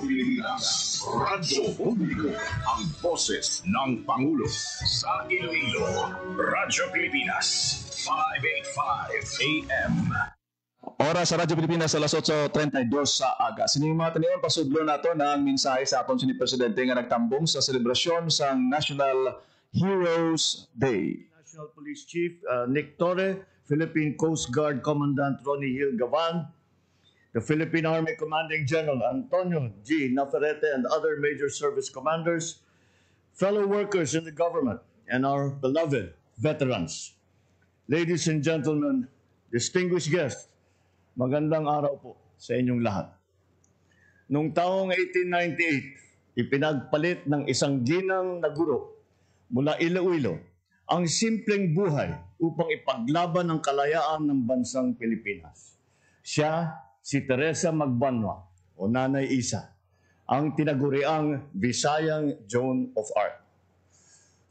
Pilipinas, Radyo Publiko, ang boses ng Pangulo. Sa Iloilo, Radyo Pilipinas, 585 AM. Oras sa Radyo Pilipinas, alas 8:32 sa aga. Sinimatan niyo pasudlo nato ng mensahe sa aton sini Presidente nga nagtambong sa selebrasyon sa National Heroes Day. National Police Chief Nick Torre, Philippine Coast Guard Commandant Ronnie Hill Gavan, the Philippine Army Commanding General Antonio G. Navarrete, and other major service commanders, fellow workers in the government, and our beloved veterans. Ladies and gentlemen, distinguished guests, magandang araw po sa inyong lahat. Noong taong 1898, ipinagpalit ng isang ginang na guro mula Iloilo ang simpleng buhay upang ipaglaban ang kalayaan ng bansang Pilipinas. Siya, si Teresa Magbanwa o Nanay Isa, ang tinaguriang Visayang Joan of Arc.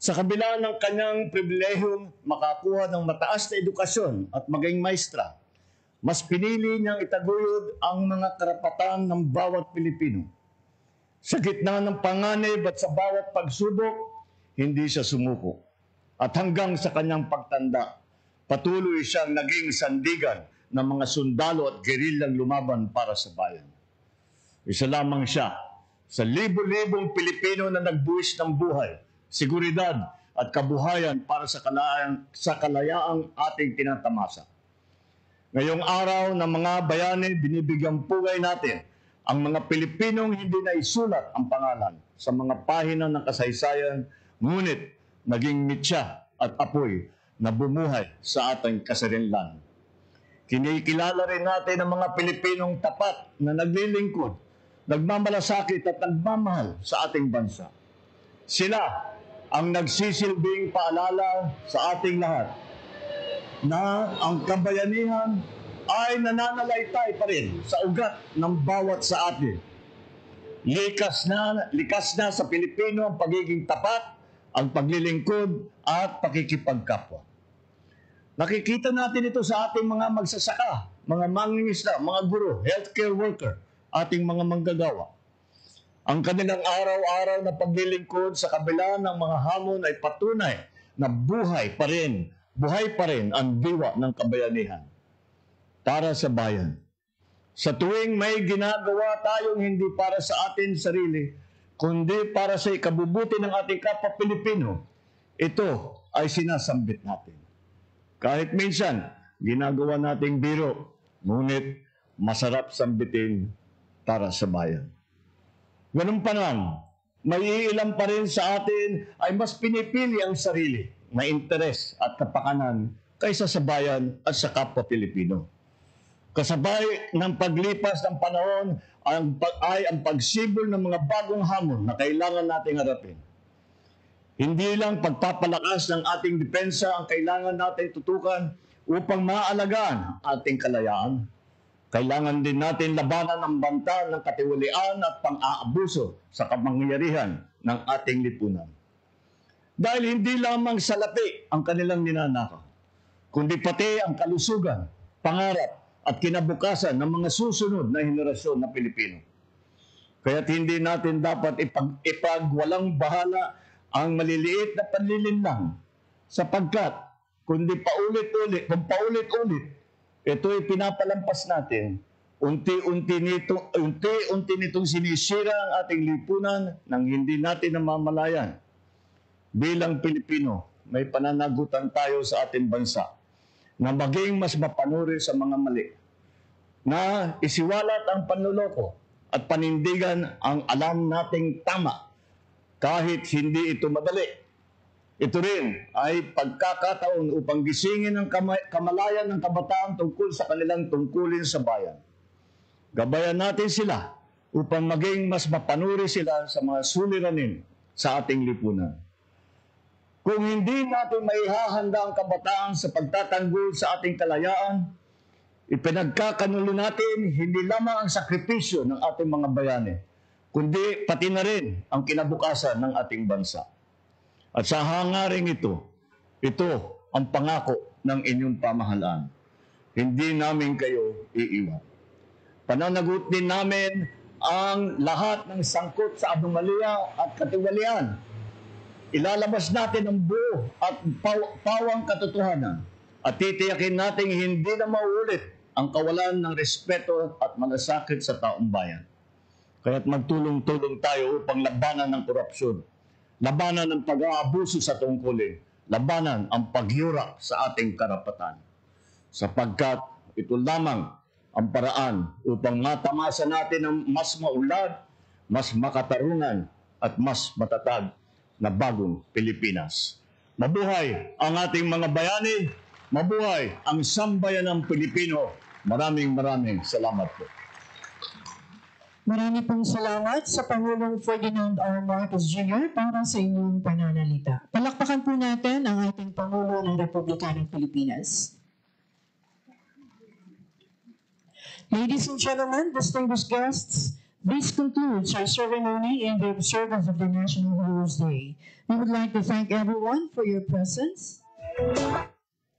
Sa kabila ng kanyang pribilehiyong makakuha ng mataas na edukasyon at maging maestra, mas pinili niyang itaguyod ang mga karapatan ng bawat Pilipino. Sa gitna ng panganib at sa bawat pagsubok, hindi siya sumuko. At hanggang sa kanyang pagtanda, patuloy siyang naging sandigan ng mga sundalo at gerilyang lumaban para sa bayan. Isa lamang siya sa libo-libong Pilipino na nagbuwis ng buhay, seguridad at kabuhayan para sa kalayaang ating tinatamasa. Ngayong araw ng mga bayani, binibigyang pugay natin ang mga Pilipinong hindi na isulat ang pangalan sa mga pahina ng kasaysayan, ngunit naging mitya at apoy na bumuhay sa ating kasarinlan. Kinikilala rin natin ang mga Pilipinong tapat na naglilingkod, nagmamalasakit at nagmamahal sa ating bansa. Sila ang nagsisilbing paalala sa ating lahat na ang kabayanihan ay nananalaytay pa rin sa ugat ng bawat sa atin. Likas na sa Pilipino ang pagiging tapat, ang paglilingkod at pakikipagkapwa. Nakikita natin ito sa ating mga magsasaka, mga mangingisda, mga guro, healthcare worker, ating mga manggagawa. Ang kanilang araw-araw na paglilingkod sa kabila ng mga hamon ay patunay na buhay pa rin ang diwa ng kabayanihan para sa bayan. Sa tuwing may ginagawa tayong hindi para sa atin sarili, kundi para sa ikabubuti ng ating kapwa Pilipino, ito ay sinasambit natin. Kahit minsan, ginagawa nating biro, ngunit masarap sambitin para sa bayan. Ganun pa naman, may iilan pa rin sa atin ay mas pinipili ang sarili na interes at kapakanan kaysa sa bayan at sa kapwa Pilipino. Kasabay ng paglipas ng panahon ay ang pagsibol ng mga bagong hamon na kailangan nating harapin. Hindi lang pagpapalakas ng ating depensa ang kailangan natin tutukan upang maalagaan ang ating kalayaan. Kailangan din natin labanan ang banta ng katiwalian at pang-aabuso sa kapangyarihan ng ating lipunan. Dahil hindi lamang salapi ang kanilang ninanakaw, kundi pati ang kalusugan, pangarap, at kinabukasan ng mga susunod na henerasyon na Pilipino. Kaya't hindi natin dapat ipagwalang bahala ang maliliit na panlilinlang sapagkat kung paulit-ulit, ito'y pinapalampas natin, unti-unti nitong sinisira ang ating lipunan nang hindi natin namamalayan. Bilang Pilipino, may pananagutan tayo sa ating bansa na maging mas mapanuri sa mga mali, na isiwalat ang panluloko at panindigan ang alam nating tama kahit hindi ito madali. Ito rin ay pagkakataon upang gisingin ang kamalayan ng kabataan tungkol sa kanilang tungkulin sa bayan. Gabayan natin sila upang maging mas mapanuri sila sa mga suliranin sa ating lipunan. Kung hindi natin maihahanda ang kabataan sa pagtatanggol sa ating kalayaan, ipinagkakanulo natin hindi lamang ang sakripisyo ng ating mga bayani, kundi pati na rin ang kinabukasan ng ating bansa. At sa hangaring ito ang pangako ng inyong pamahalaan. Hindi namin kayo iiwan. Pananagutin namin ang lahat ng sangkot sa anomalya at katiwalian. Ilalabas natin ang buo at pawang katotohanan at titiyakin natin hindi na mauulit ang kawalan ng respeto at malasakit sa taong bayan. Kaya't magtulong-tulong tayo upang labanan ng korupsyon, labanan ng pag-aabuso sa tungkulin, labanan ang pagyura sa ating karapatan. Sapagkat ito lamang ang paraan upang matamasa natin ang mas maulad, mas makatarungan at mas matatag na bagong Pilipinas. Mabuhay ang ating mga bayani, mabuhay ang sambayanang Pilipino. Maraming salamat po. Marami pong salamat sa Pangulong Ferdinand R. Marcos Jr. para sa inyong pananalita. Palakpakan po natin ang ating Pangulo ng Republika ng Pilipinas. Ladies and gentlemen, distinguished guests, this concludes our ceremony in the observance of the National Heroes Day. We would like to thank everyone for your presence.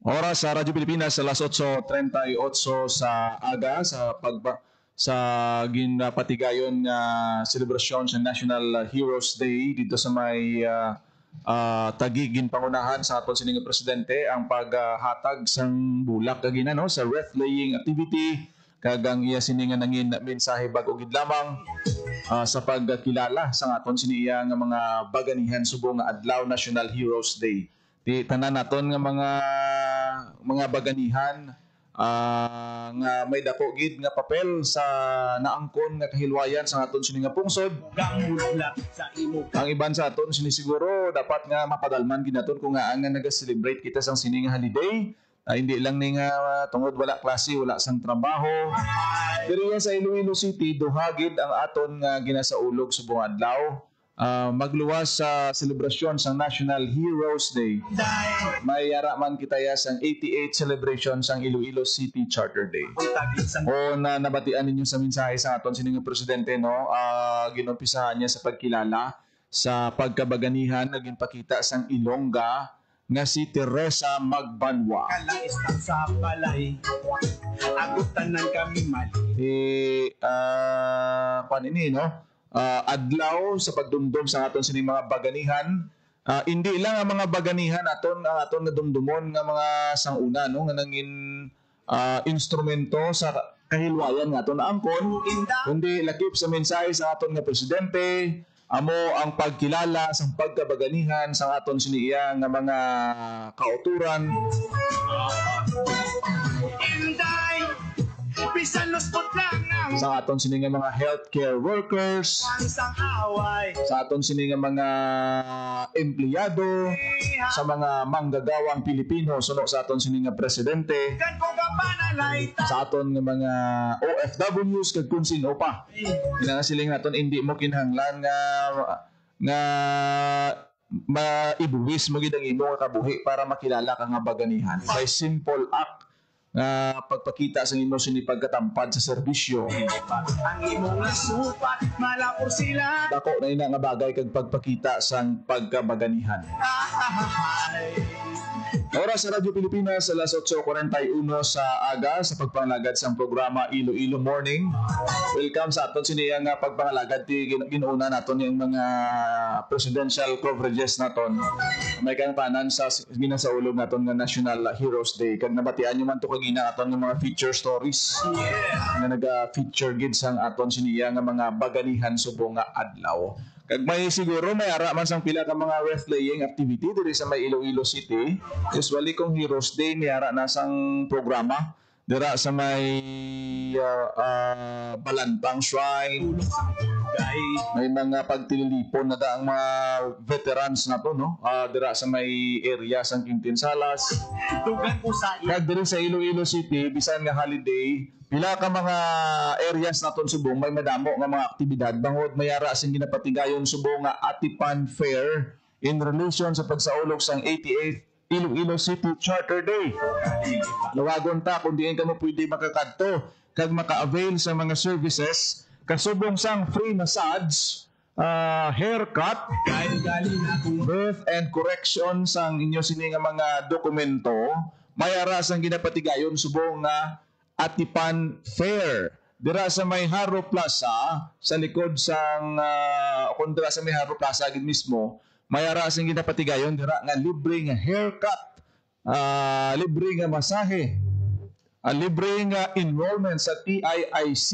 Oras sa Radyo Pilipinas, alas 8:38 sa aga sa ginapatigayon nga selebrasyon sa National Heroes Day dito sa may Taguig ginpangunahan sa aton sining presidente ang paghatag sang bulak kagina no sa wreath laying activity kagang iya sini nga nangin mensahe bag-o gid lamang sa pagkilala sa aton sini iya nga mga baganihan subong nga adlaw National Heroes Day. Di tanan naton nga mga baganihan nga may dako gid nga papel sa naangkon nga kahilwayan sa aton sini nga pungsod. Ang iban sa aton sini siguro dapat nga mapadalman gid naton kung nga naga-celebrate kita sang sini nga holiday. Hindi lang ni nga tungod wala klase, wala sang trabaho. Pero yan sa Iloilo City duha gid ang aton nga ginasaulog subong adlaw. Magluwas sa selebrasyon sa National Heroes Day. May yara man kita ya sang 88 celebration sang Iloilo City Charter Day. O nabatian ninyo sa mensahe sa aton sining presidente no, ginumpisahan niya sa pagkilala sa pagkabaganihan naging pakita sang Ilongga nga si Teresa Magbanwa. Kalaistan sa balay, agutan ng kami mali. Panini no? Adlaw sa pagdumdum sa aton sining mga baganihan, hindi lang ang mga baganihan aton ang aton nga dumdumon nga mga sanguna no nga nangin instrumento sa kahilwayan nga aton angkon, kundi lakip sa mensahe sa aton nga presidente amo ang pagkilala sa pagkabaganihan sa aton siniya nga mga kauturan. Sa aton sini nga mga healthcare workers, sa aton sini nga mga empleyado, sa mga manggagawang Pilipino suno sa aton sini nga presidente, sa aton nga mga OFWs kag kun sino pa. Kinahanglan naton hindi mo kinahanglan nga maibuwis mo gid ang imong kabuhi para makilala ka nga baganihan by simple act nga pagpakita sa imo sini pagkatampad sa serbisyo. Ang imong supat malapor sila. Dako na ina nga bagay kag pagpakita sang pagkabaganihan. Oras sa Radyo Pilipinas alas 8:41 sa aga sa pagpangalagad sa programa Iloilo Morning. Welcome sa aton siniya nga pagpangalagad ti ginuuna naton yung mga presidential coverages naton. May kanapanan sa ginasaulog naton nga National Heroes Day. Kag nabatian nyo man to kagina aton nga mga feature stories. Nga naga-feature gid sang aton siniya nga mga baganihan subong nga adlaw. Kag may siguro may ara man sang pila ka mga wreath laying activity diri sa may Iloilo City. Usually kung Heroes Day may ara na sang programa dira sa may Balantang Shrine. May mga pagtililipon na daang mga veterans na to no. Dira sa may area sang Quintinsalas. Kag diri sa Iloilo City bisan nga holiday pila ka mga areas naton subong may madamo nga mga aktibidad bangod mayara sing ginapatigayon subong nga Atipan Fair in relation sa pagsaulog sang 88th Iloilo City Charter Day. Lawagon ta kung diin ka mo pwede makakadto kag maka-avail sa mga services kasubong sang free massage, haircut, birth and correction sang inyo sini nga mga dokumento mayara sang ginapatigayon subong nga Atipan Fair dira sa may Haro Plaza sa likod sang kung dira sa may Haro Plaza gid mismo may ara sing ginapatigayon dira nga libre nga haircut, libre nga masahe, libre nga enrollment sa TIIC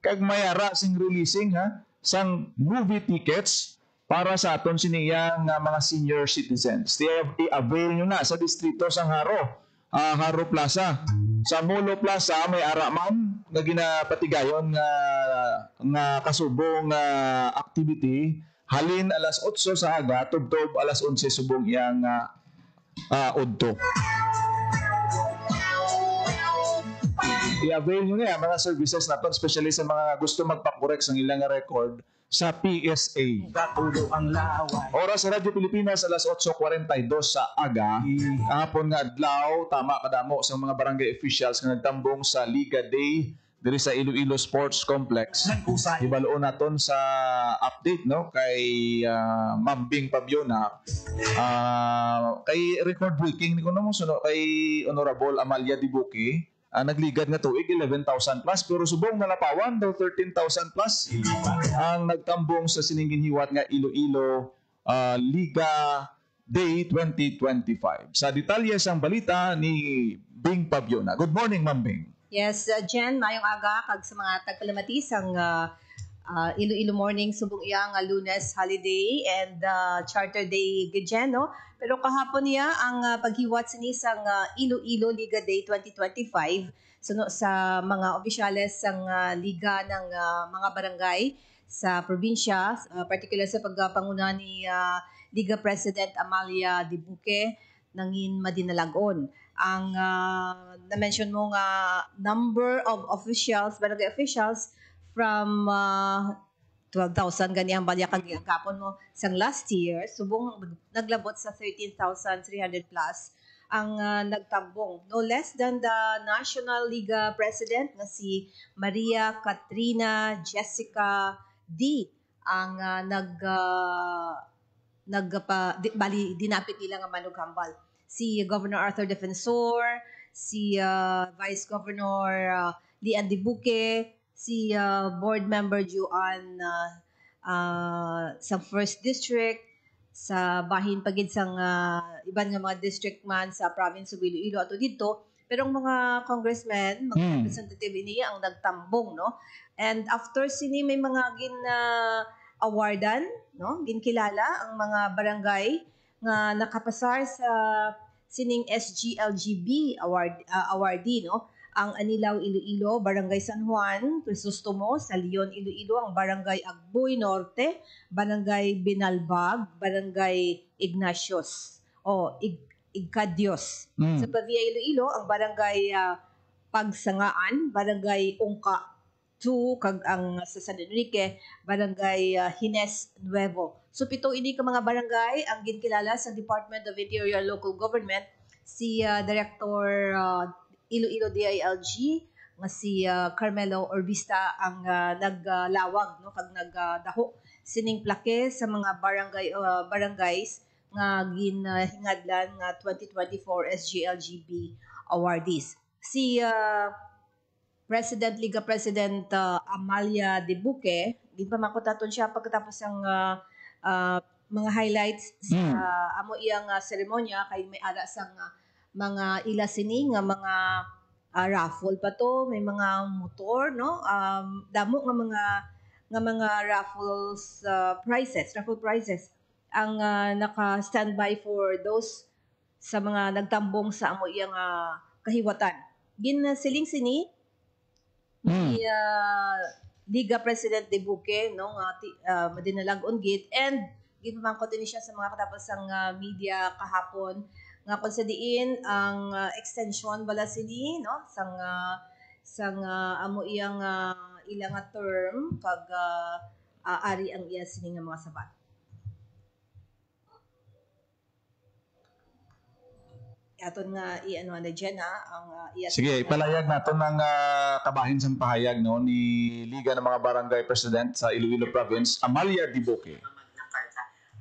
kag may ara sing releasing sang movie tickets para sa aton siniyang mga senior citizens. I-avail nyo na sa distrito sang Haro Plaza. Sa Molo Plaza may ara man nga ginapatigayon nga kasubong activity halin alas 8 sa aga tubtob alas 11 subong iyang udto. I-avail nyo na mga services naton, especially sa mga gusto magpakorek sa ilang record sa PSA. Oras sa Radyo Pilipinas alas 8:42 sa aga. Kahapon nga adlaw tama kadamo sa mga barangay officials nga nagtambong sa Liga Day diri sa Iloilo Sports Complex. Ibaloon naton sa update no kay Ma'am Bing Pabiona. Kay record breaking ni kuno mo suno kay Honorable Amalia Dibuque. Nagligad nga tuig 11,000 plus pero subong nalapawan daw 13,000 plus ang nagtambong sa sininginhiwat nga Iloilo Liga Day 2025. Sa detalye sang balita ni Bing Pabiona. Good morning, Ma'am Bing. Yes, Jen, mayong aga kag sa mga tagpalamati sang Iloilo morning subong iyang Lunes holiday and Charter Day gidjen no. Pero kahapon niya ang paghiwat sini sang Iloilo Liga Day 2025 suno sa mga opisyales sang liga ng mga barangay sa probinsya, particular sa pagpanguna ni Liga President Amalia Dibuque nangin madinalagon. Ang na-mention mo nga number of officials, barangay officials from 12,000 gani ang balya kag gapon mo sang last year subong naglabot sa 13,300 plus ang nagtambong, no less than the National Liga President nga si Maria Katrina Jessica D ang dinapit nila nga manughambal. Si Governor Arthur Defensor, si Vice Governor Lian Dibuque, si board member Juan sa first district, sa bahin pagid sang iban nga mga district man sa province of Iloilo ato dito, pero ang mga congressmen, mga representative niya ang nagtambong no. And after sini may mga awardan no, ginkilala ang mga barangay nga nakapasar sa sining SGLGB awardee no. Ang Anilaw Iloilo, Barangay San Juan, Crisostomo, sa Leon Iloilo, ang Barangay Agboy Norte, Barangay Binalbag, Barangay Ignacios o Igcadios. Sa Pavia Iloilo, ang Barangay Pagsangaan, Barangay Ungka 2, kag ang sa San Enrique, Barangay Hines Nuevo. So pito ini ka mga barangay ang ginkilala sa Department of Interior Local Government, si Director Iloilo DILG nga si Carmelo Orbista ang naglawag no kag nagdaho sining plake sa mga barangays nga ginhingadlan nga 2024 SGLGB awardees. Si Liga President Amalia Dibuque, ginpamakotaton siya pagkatapos ang mga highlights sa amo iyang seremonya kay may ara sang mga ila sini nga mga raffle pa to, may mga motor no, damo nga mga raffle prizes ang naka-standby for those sa mga nagtambong sa amo iyang kahiwatan. Ginsiling sini ni Liga President Dibuque no nga madinalagon gid, and ginpamangkot din siya sa mga katapos ang media kahapon nga kung sa diin ang extension bala sini no sang amo iyang ilang term kag ari ang iya sini nga mga sabat. Aton nga iano na dyan ang iya. Sige, ipalayag nato ng kabahin sang pahayag no ni Liga ng mga Barangay President sa Iloilo Province, Amalia Dibuque.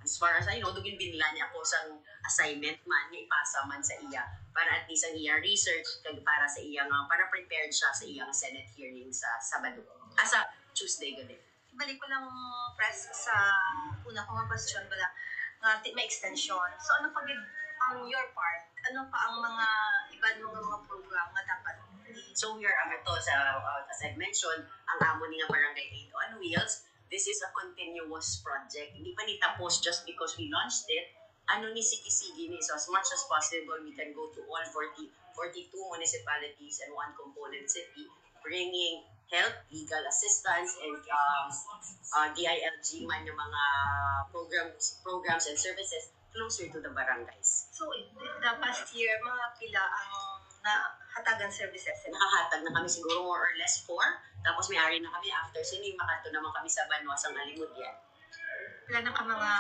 As far as I know, dugin binila niya ako sa assignment man, nga ipasa man sa iya para at least ang iya research kag para sa iya nga para prepared siya sa iyang Senate hearing sa Sabado. Sa Tuesday gani. Balik ko lang press sa una kong question bala nga may extension. So ano pa gid on your part? Ano pa ang mga ibang mga program nga dapat? So we are as I mentioned, ang amo ni nga Barangay Aid on Wheels. This is a continuous project. Hindi pa ni tapos just because we launched it. Ano ni sige-sige ni, so as much as possible, we can go to all 42 municipalities and one component city, bringing health, legal assistance, and DILG man yung mga programs and services closer to the barangays. So the past year, mga pila ang nahatagan services? Nakahatag na kami siguro more or less 4. Tapos may ari na kami after sini, makato naman kami sa Banwa sa Alimod yan. Pila na ka mga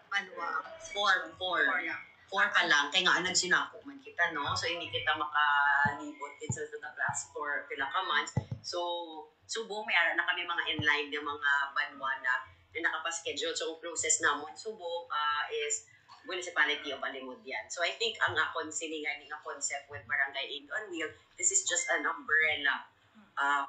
Banwa? 4 pa lang. Kaya nga, nagsinako man kita, no? So, hindi kita makalibot din sa the class for pila ka months. So, Subo, may ara na kami mga inline ng mga Banwa na nakapaschedule. So, ang process naman, Subo is municipality of Alimod yan. So, I think ang akong siningan ng concept with Barangay Aid on Wheel, this is just an umbrella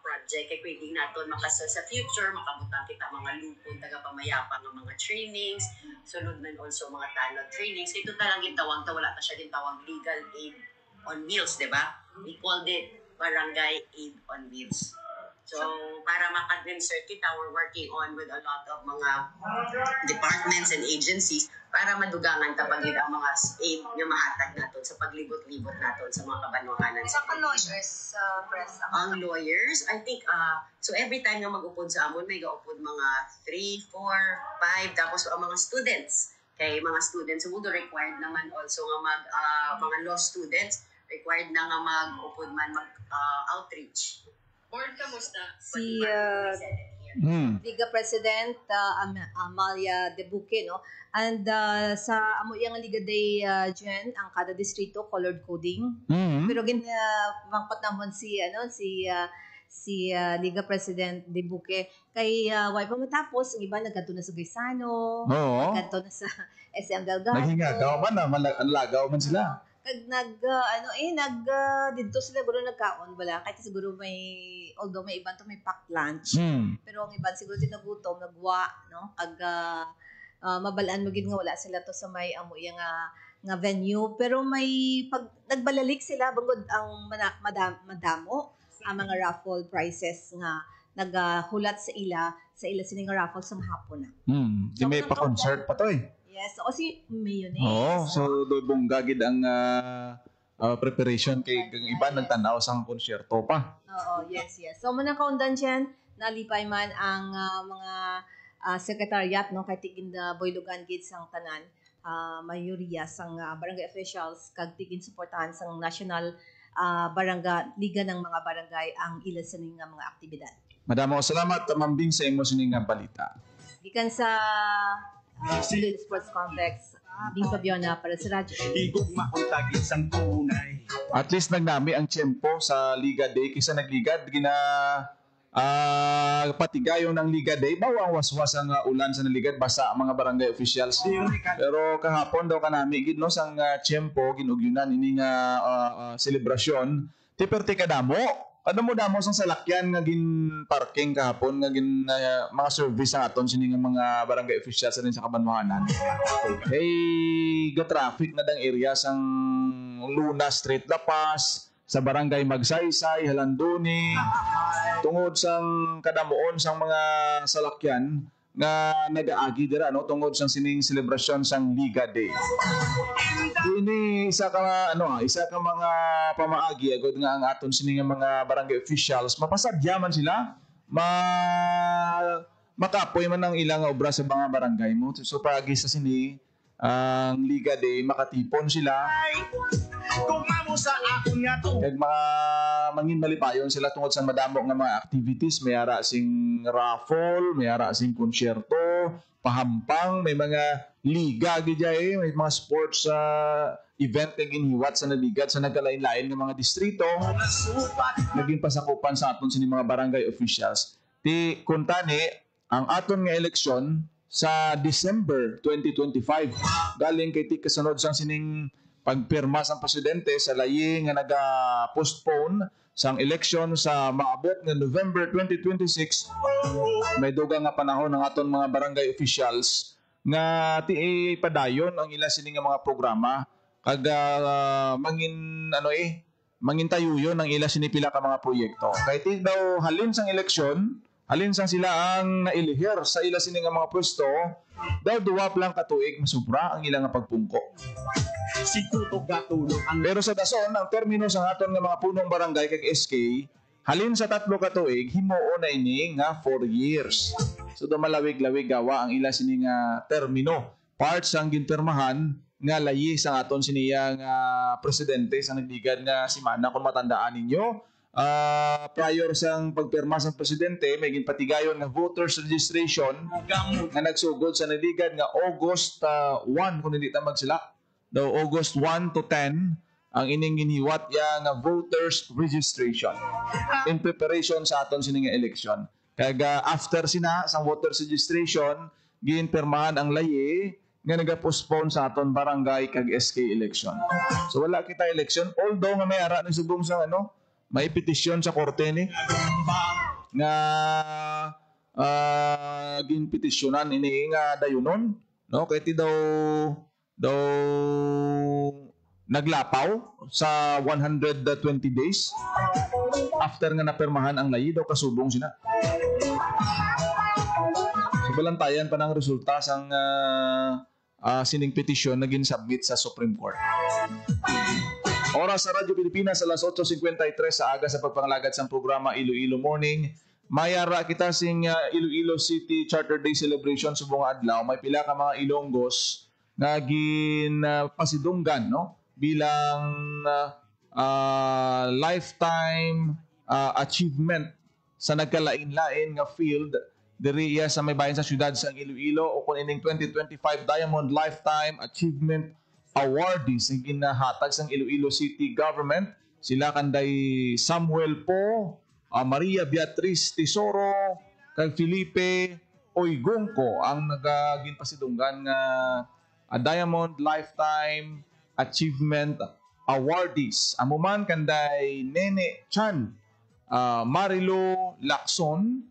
project. Kaya pwede natin sa future, makabutang kita mga lupon, taga-pamayapa ng mga trainings, sunod man also mga tanod trainings. Ito talagang gitawang, wala na siya gitawang legal aid on wheels, di ba? We called it Barangay Aid on Wheels. So, para maka-insert kita, we're working on with a lot of mga departments and agencies para madugangan tapagid ang mga aid na mahatag natin sa paglibot-libot natin sa mga kabanwahanan. Sa lawyers, press? Ang lawyers, I think, so every time nga mag-upod sa amon, may ga-upod mga 3, 4, 5, tapos ang mga students. Kaya mga students, sumudo required naman also nga mga law students, required na nga mag-upod man mag-outreach. Board, kamusta? Si Liga President Amalia De Buque, no? And sa amo yang Liga Day Jen, ang kada distrito colored coding. Pero mangpat naman si Liga President De Buque kay way pa matapos ang iba nagkanto na sa Gaisano, nagkanto na sa SM Delgado. Naghingagaw man na, manlagaw man sila. Dito sila siguro nagkaon bala kahit siguro although may iban to may packed lunch pero ang iban siguro din nagutom nagwa no mabalaan mo gid nga wala sila to sa may amo nga venue pero may pag nagbalalik sila bangod ang madamo ang mga raffle prizes nga naghulat sa ila sining raffle sa hapon na. Di may pa-concert pa to eh. Yes, o si mayonnaise. So dobong gagid ang preparation kay iba nagtanaw sang konsyerto pa. Yes. So muna kaundan diyan nalipay man ang mga secretariat no kay tigin boylugan gid sang tanan mayoriya sang barangay officials kag tigin suportahan sang national barangay liga ng mga barangay ang ila sining nga mga aktibidad. Madamo salamat Ma'am Bing sa imo sining nga balita. Gikan sa Sports Complex. Bing Fabiana para sa radyo. At least nagnami ang tiyempo sa Liga Day kaysa nagligad patigayon ng Liga Day bawang waswas ang ulan sa naligad basa ang mga barangay officials. Pero kahapon daw kanami gid no sang tiyempo ginugyunan ini nga selebrasyon tiperti kadamo. Ano mo damo sang salakyan nga gin parking kahapon nga gin mga service ang aton sini nga mga barangay officials sa rin sa Kabanwahanan. Ga-traffic na dang area sang Luna Street Lapas, sa barangay Magsaysay, Halandoni, tungod sang kadamuon sang mga salakyan nga nagaagi dira no tungod sang sining selebrasyon sang Liga Day. Ini isa ka mga pamaagi agud nga ang aton sini nga mga barangay officials mapasadyaman sila makapoy man ang ilang obra sa mga barangay mo so paagi sa sini ang Liga Day makatipon sila. Kag mga mangin malipayon sila tungod sa madamo nga mga activities, may ara sing raffle, may ara sing konsyerto, pahampang, may mga liga gidjay, may mga sports event kay ginhiwat sa naligad sa nagkalain-lain nga mga distrito. Naging pasakupan sa aton sini mga barangay officials. Ti kuntani ang aton nga eleksyon sa December 2025. Galing kay ti kasunod sang sining pagpirma sang presidente sa layi nga naga-postpone sang election sa maabot nga November 2026. May dugang nga panahon ng aton mga barangay officials nga ti padayon ang ila sini nga mga programa kag mangintayuyon ang ila sini pila ka mga proyekto. Kay ti daw halin sang eleksyon, halin sang sila ang nailihir sa ila sini nga mga pwesto, daw duwa lang katuig masubra ang ila nga pagpungko. Si Tutok gatulong ang Pero sa dason ang termino sa aton nga mga punong barangay kag SK, halin sa 3 ka tuig himuo na ini nga 4 years. So dumalawig-lawig gawa ang ila sini nga termino. Parts ang ginpirmahan nga layi sa aton siniya nga presidente sa nagdigad nga si Mana kung matandaan ninyo. Prior sang pagpirma sang presidente may ginpatigayon nga voters registration nga nagsugod sa nagdigad nga August 1 kung hindi ta magsila. Daw August 1 to 10 ang ining ginhiwat ya nga voters registration in preparation sa aton sini nga election. Kag after sina sang voters registration ginpirmahan ang layi nga naga-postpone sa aton barangay kag SK election. So wala kita election although nga may ara ni subong sa may petisyon sa korte ni nga ginpetisyonan ini nga dayunon kay ti daw naglapaw sa 120 days after nga napirmahan ang layi daw kasubong sina. So balantayan pa ng resulta sang sining petisyon na gin-submit sa Supreme Court. Oras sa Radyo Pilipinas alas 8:53 sa aga sa pagpangalagad sa programa Iloilo Morning. Mayara kita sing Iloilo City Charter Day celebration subong adlaw. May pila ka mga Ilonggos nga pasidunggan bilang lifetime achievement sa nagkalain-lain nga field diri sa may bahin sa syudad sa Iloilo o kung ining 2025 Diamond Lifetime Achievement Awardees ang ginahatag sa Iloilo City Government. Sila kanday Samuel Po, Maria Beatriz Tesoro, kag Felipe Oygongko ang nagaginpasidunggan nga Diamond Lifetime Achievement Awardees. Amuman kanday Nene Chan, Marilo Lacson,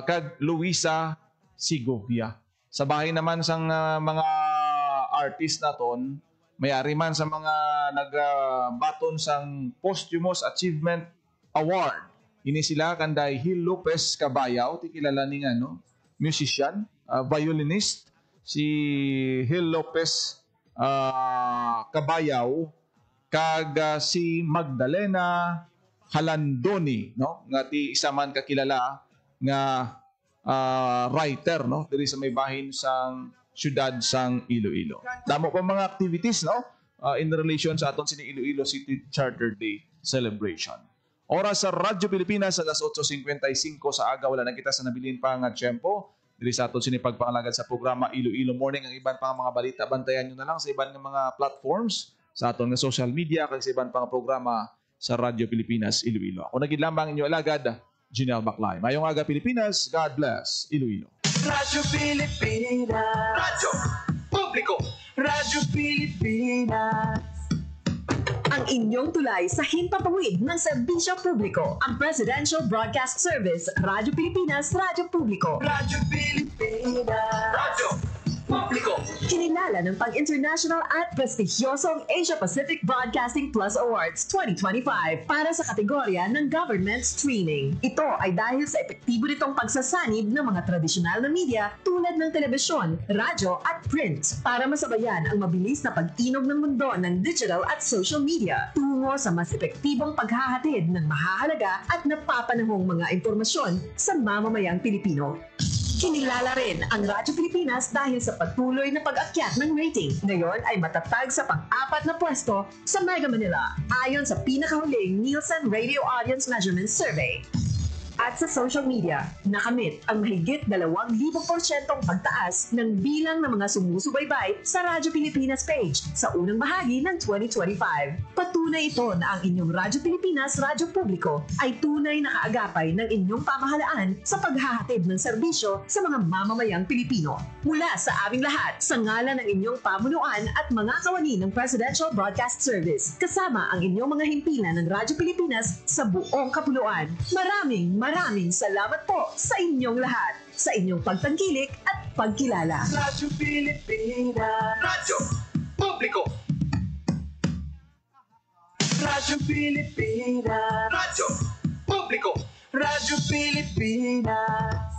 kag Luisa Sigovia. Sa bahay naman sang mga artist naton, may-ari man sa mga nagbaton sang Posthumous Achievement Award. Ini sila kanday Hil Lopez Cabayao, ti kilala ni musician, violinist si Hil Lopez Cabayao kag si Magdalena Halandoni nga ti isa man kakilala nga writer diri sa may bahin sang syudad sang Iloilo. Damo pa mga activities in relation sa aton sini Iloilo City Charter Day celebration. Oras sa Radyo Pilipinas alas 8:55 sa aga. Wala na kita sa nabilin pa nga tiyempo diri sa aton sini pagpangalagan sa programa Iloilo Morning. Ang iban pa mga balita bantayan nyo na lang sa iban nga mga platforms sa aton nga social media kag sa iban pa nga programa sa Radyo Pilipinas Iloilo. Ako nagid lamang inyo alagad, Janelle Baclay. Mayong aga Pilipinas, God bless Iloilo. Radyo Pilipinas, Radyo Publiko, Radyo Pilipinas. Ang inyong tulay sa himpapawid ng serbisyo publiko, ang Presidential Broadcast Service, Radyo Pilipinas, Radyo Publiko. Radyo Pilipinas, Radyo Publiko. Kinilala ng pang-international at prestigyosong Asia Pacific Broadcasting Plus Awards 2025 para sa kategorya ng Government Streaming. Ito ay dahil sa epektibo nitong pagsasanib ng mga tradisyonal na media tulad ng telebisyon, radyo at print para masabayan ang mabilis na pag-inog ng mundo ng digital at social media tungo sa mas epektibong paghahatid ng mahahalaga at napapanahong mga impormasyon sa mamamayang Pilipino. Kinilala rin ang Radyo Pilipinas dahil sa patuloy na pag-akyat ng rating. Ngayon ay matatag sa pang-4 na pwesto sa Mega Manila ayon sa pinakahuling Nielsen Radio Audience Measurement Survey. At sa social media, nakamit ang mahigit 2,000% pagtaas ng bilang ng mga sumusubaybay sa Radyo Pilipinas page sa unang bahagi ng 2025. Patunay ito na ang inyong Radyo Pilipinas Radyo Publiko ay tunay na kaagapay ng inyong pamahalaan sa paghahatid ng serbisyo sa mga mamamayang Pilipino. Mula sa aming lahat, sa ngalan ng inyong pamunuan at mga kawani ng Presidential Broadcast Service, kasama ang inyong mga himpilan ng Radyo Pilipinas sa buong kapuluan. Maraming salamat po sa inyong lahat, sa inyong pagtangkilik at pagkilala. Radyo Pilipinas. Radyo Publiko. Radyo Pilipinas. Radyo Publiko. Radyo Pilipinas.